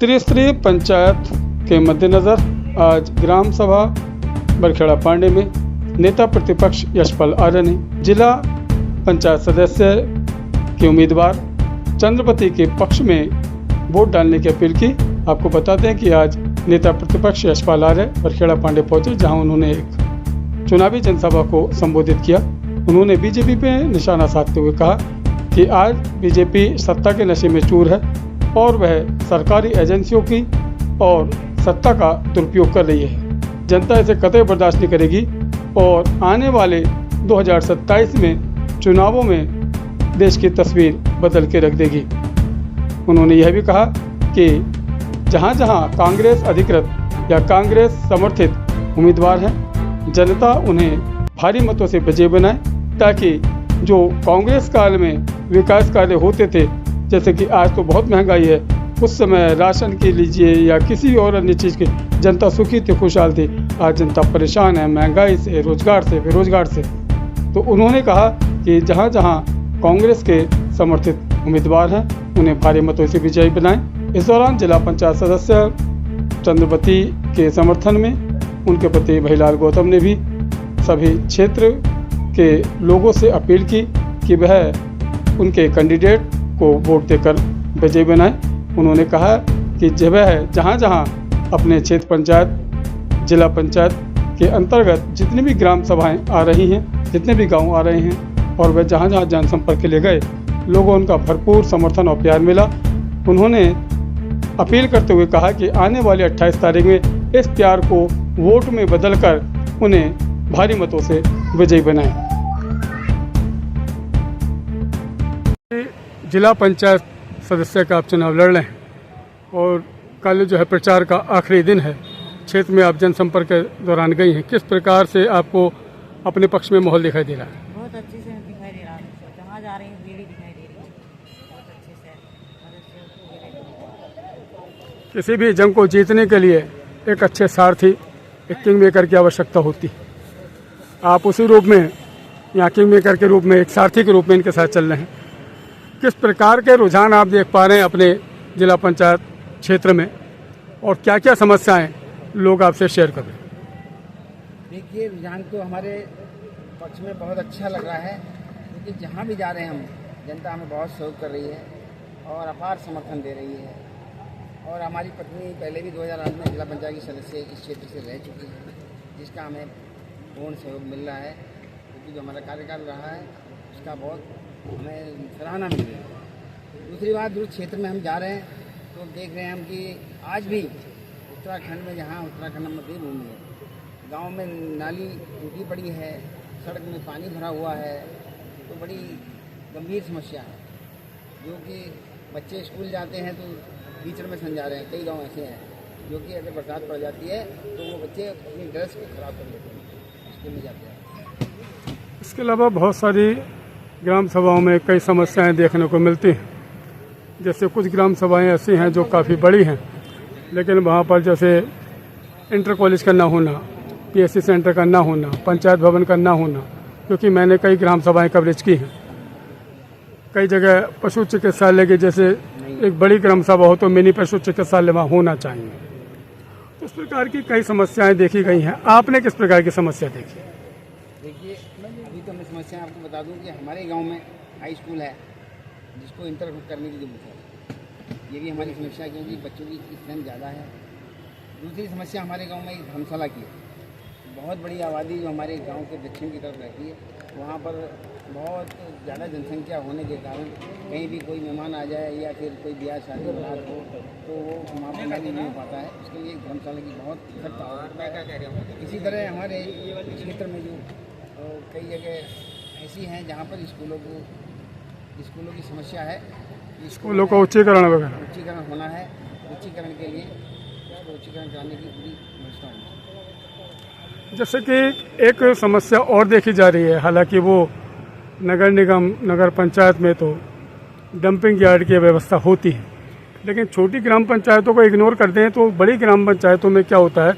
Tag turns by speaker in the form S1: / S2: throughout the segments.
S1: त्रिस्तरीय पंचायत के मद्देनज़र आज ग्राम सभा बरखेड़ा पांडे में नेता प्रतिपक्ष यशपाल आर्य ने जिला पंचायत सदस्य के उम्मीदवार चंद्रपति के पक्ष में वोट डालने की अपील की। आपको बताते हैं कि आज नेता प्रतिपक्ष यशपाल आर्य बरखेड़ा पांडे पहुंचे, जहां उन्होंने एक चुनावी जनसभा को संबोधित किया। उन्होंने बीजेपी पे निशाना साधते हुए कहा कि आज बीजेपी सत्ता के नशे में चूर है और वह सरकारी एजेंसियों की और सत्ता का दुरुपयोग कर रही है। जनता इसे कतई बर्दाश्त नहीं करेगी और आने वाले 2027 में चुनावों में देश की तस्वीर बदल के रख देगी। उन्होंने यह भी कहा कि जहां जहां कांग्रेस अधिकृत या कांग्रेस समर्थित उम्मीदवार हैं, जनता उन्हें भारी मतों से विजयी बनाए, ताकि जो कांग्रेस काल में विकास कार्य होते थे, जैसे कि आज तो बहुत महंगाई है, उस समय राशन के लीजिए या किसी और अन्य चीज़ की जनता सुखी थी, खुशहाल थी। आज जनता परेशान है महंगाई से, रोजगार से, बेरोजगार से। तो उन्होंने कहा कि जहां जहां कांग्रेस के समर्थित उम्मीदवार हैं, उन्हें भारी मतों से विजयी बनाएं। इस दौरान जिला पंचायत सदस्य चंद्रपति के समर्थन में उनके पति भैलाल गौतम ने भी सभी क्षेत्र के लोगों से अपील की कि वह उनके कैंडिडेट को वोट देकर विजयी बनाएं। उन्होंने कहा कि वह जहां जहां अपने क्षेत्र पंचायत, जिला पंचायत के अंतर्गत जितनी भी ग्राम सभाएं आ रही हैं, जितने भी गांव आ रहे हैं, और वह जहां जहां जनसंपर्क के लिए गए, लोगों उनका भरपूर समर्थन और प्यार मिला। उन्होंने अपील करते हुए कहा कि आने वाली 28 तारीख में इस प्यार को वोट में बदलकर उन्हें भारी मतों से विजयी बनाएं। जिला पंचायत सदस्य का आप चुनाव लड़ रहे हैं और कल जो है प्रचार का आखिरी दिन है। क्षेत्र में आप जनसंपर्क के दौरान गई हैं, किस प्रकार से आपको अपने पक्ष में माहौल दिखाई दे रहा है?
S2: बहुत अच्छे से दिखाई दे रहा है, जहाँ जा रही है भीड़ दिखाई दे रही है, बहुत अच्छे से।
S1: किसी भी जंग को जीतने के लिए एक अच्छे सारथी, एक किंग मेकर की आवश्यकता होती है। आप उसी रूप में यहाँ किंग मेकर के रूप में, एक सारथी के रूप में इनके साथ चल रहे हैं। किस प्रकार के रुझान आप देख पा रहे हैं अपने जिला पंचायत क्षेत्र में, और क्या क्या समस्याएं लोग आपसे शेयर कर रहे हैं?
S3: देखिए, रुझान तो हमारे पक्ष में बहुत अच्छा लग रहा है, क्योंकि जहाँ भी जा रहे हैं हम, जनता हमें बहुत सहयोग कर रही है और अपार समर्थन दे रही है। और हमारी पत्नी पहले भी 2008 में जिला पंचायत की सदस्य इस क्षेत्र से रह चुकी है, जिसका हमें पूर्ण सहयोग मिल रहा है, क्योंकि जो हमारा कार्यकाल रहा है उसका बहुत हमें सराहना मिल रही है। दूसरी बात, दूर क्षेत्र में हम जा रहे हैं तो देख रहे हैं हम कि आज भी उत्तराखंड में, जहाँ उत्तराखंड में देवभूमि है, गांव में नाली टूटी पड़ी है, सड़क में पानी भरा हुआ है, तो बड़ी गंभीर समस्या है। जो कि बच्चे स्कूल जाते हैं तो कीचड़ में सन जा रहे हैं। कई गांव ऐसे हैं जो कि अगर बरसात पड़ जाती है तो वो बच्चे अपनी ड्रेस को खराब कर लेते हैं, स्कूल में जाते हैं।
S1: इसके अलावा बहुत सारी ग्राम सभाओं में कई समस्याएं देखने को मिलती हैं। जैसे कुछ ग्राम सभाएं ऐसी हैं जो काफ़ी बड़ी हैं, लेकिन वहाँ पर जैसे इंटर कॉलेज का ना होना, पीएससी सेंटर का ना होना, पंचायत भवन का ना होना, क्योंकि मैंने कई ग्राम सभाएं कवरेज की हैं। कई जगह पशु चिकित्सालय के जैसे एक बड़ी ग्राम सभा हो तो मिनी पशु चिकित्सालय वहाँ होना चाहिए। तो इस प्रकार की कई समस्याएं देखी गई हैं। आपने किस प्रकार की समस्या देखी?
S3: देखिए, अभी तो मैं समस्या आपको बता दूं कि हमारे गांव में हाई स्कूल है, जिसको इंटर करने की जरूरत है। ये भी हमारी समस्या है, क्योंकि बच्चों की स्ट्रेंथ ज़्यादा है। दूसरी समस्या हमारे गांव में एक धर्मशाला की है। बहुत बड़ी आबादी जो हमारे गांव के दक्षिण की तरफ रहती है, वहाँ पर बहुत ज़्यादा जनसंख्या होने के कारण कहीं भी कोई मेहमान आ जाए या फिर कोई ब्याह शादी बारात हो तो वो वहाँ पर नहीं हो पाता है। उसके लिए धर्मशाला की बहुत सख्त आवश्यकता है। इसी तरह हमारे क्षेत्र में जो कई जगह ऐसी हैं जहाँ पर स्कूलों की समस्या है।
S1: स्कूलों का उच्चीकरण वगैरह
S3: उच्चीकरण होना है। उच्चीकरण के लिए उसको उच्चीकरण कराने की पूरी व्यवस्था होनी चाहिए।
S1: जैसे कि एक समस्या और देखी जा रही है, हालांकि वो नगर निगम, नगर पंचायत में तो डंपिंग यार्ड की व्यवस्था होती है, लेकिन छोटी ग्राम पंचायतों को इग्नोर करते हैं तो बड़ी ग्राम पंचायतों में क्या होता है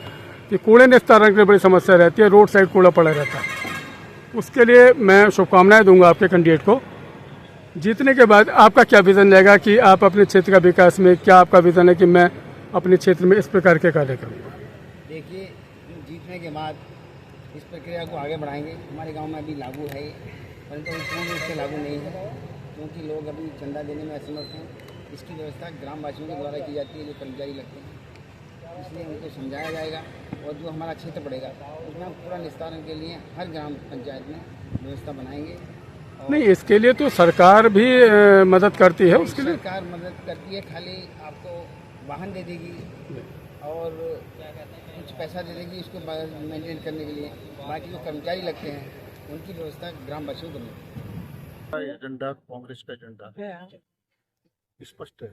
S1: कि कूड़े निस्तारण की बड़ी समस्या रहती है, रोड साइड कूड़ा पड़ा रहता है। उसके लिए मैं शुभकामनाएं दूंगा आपके कैंडिडेट को। जीतने के बाद आपका क्या विज़न रहेगा कि आप अपने क्षेत्र का विकास में क्या आपका विज़न है कि मैं अपने क्षेत्र में इस प्रकार के कार्यक्रम?
S3: देखिए, जीतने के बाद इस प्रक्रिया को आगे बढ़ाएंगे। हमारे गांव में अभी लागू है, परंतु अभी पूर्ण रूप से लागू नहीं है, क्योंकि लोग अभी चंदा देने में असमर्थ हैं। इसकी व्यवस्था ग्रामवासियों के द्वारा की जाती है, जो कर्मचारी लगते हैं। इसलिए उनको समझाया जाएगा और जो हमारा क्षेत्र पड़ेगा उसमें हम पूरा निस्तारण के लिए हर ग्राम पंचायत में व्यवस्था बनाएंगे।
S1: नहीं, इसके लिए तो सरकार भी मदद करती है। उसके लिए
S3: सरकार मदद करती है, खाली आपको वाहन दे देगी और कुछ पैसा दे देगी इसको मेंटेन करने के लिए। बाकी जो कर्मचारी लगते हैं उनकी व्यवस्था ग्रामवासियों को मिलती है।
S4: एजेंडा कांग्रेस का एजेंडा स्पष्ट है।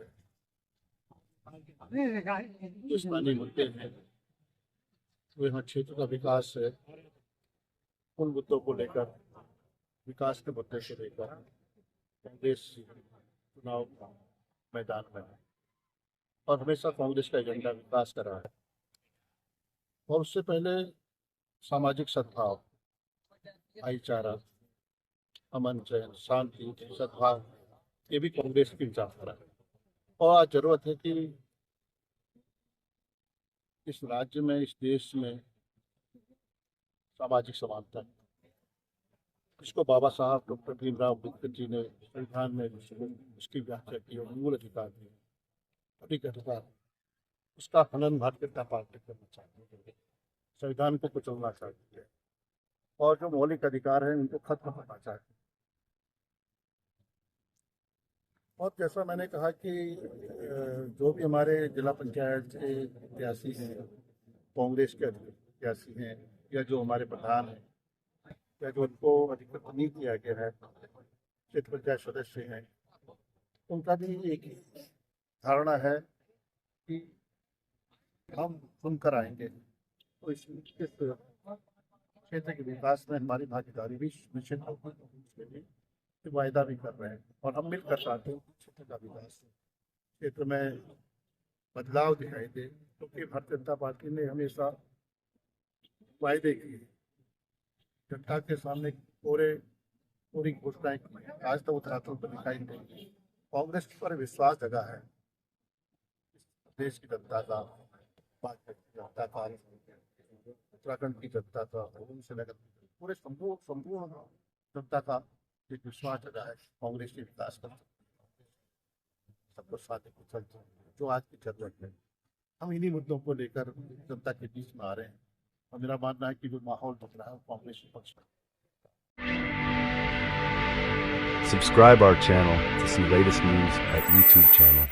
S4: जो स्थानीय मुद्दे हैं वो यहाँ क्षेत्र का विकास है, उन मुद्दों को लेकर, विकास के मुद्दे को लेकर कांग्रेस चुनाव मैदान में है और हमेशा कांग्रेस का एजेंडा विकास कर रहा है। और उससे पहले सामाजिक सद्भाव, भाईचारा, अमन चैन, शांति, सद्भाव, ये भी कांग्रेस की विचारधारा है। और आज जरूरत है कि इस राज्य में, इस देश में सामाजिक समानता, इसको बाबा साहब डॉक्टर भीमराव अम्बेडकर जी ने संविधान में उसकी व्याख्या की और मूल अधिकार दिए, अधिक अधिकार, उसका हनन भारतीय जनता पार्टी करना चाहती है, संविधान को कुचलना चाहती है और जो मौलिक अधिकार हैं उनको खत्म करना चाहती है। और जैसा मैंने कहा कि जो भी हमारे जिला पंचायत के प्रत्याशी हैं, कांग्रेस के प्रत्याशी हैं, या जो हमारे प्रधान हैं, या जो उनको अधिकृत नहीं किया गया है, क्षेत्र पंचायत सदस्य हैं, उनका भी एक ही धारणा है कि हम सुनकर आएंगे। तो इस क्षेत्र के विकास में हमारी भागीदारी भी निश्चित होगी, उसके लिए वायदा भी कर रहे हैं और हम मिलकर चाहते हैं क्षेत्र का विकास, क्षेत्र में बदलाव दिखाई दे, क्योंकि भारतीय जनता पार्टी ने हमेशा वायदे किए, जनता के सामने पूरी घोषणाएं की, आज तक धरातल पर दिखाई नहीं। कांग्रेस पर विश्वास जगा है देश की जनता का, भाजपा की जनता का, उत्तराखंड की जनता का, श्रीनगर पूरे संपूर्ण जनता का एक विश्वास जगा है कांग्रेस के विकास कर सबको साथ कुशल जो आज की जरूरत है। हम इन्हीं मुद्दों को लेकर जनता के बीच में आ रहे हैं और मेरा मानना है कि जो माहौल बन रहा है कांग्रेस के पक्ष में।
S5: Subscribe our channel to see latest news at YouTube channel.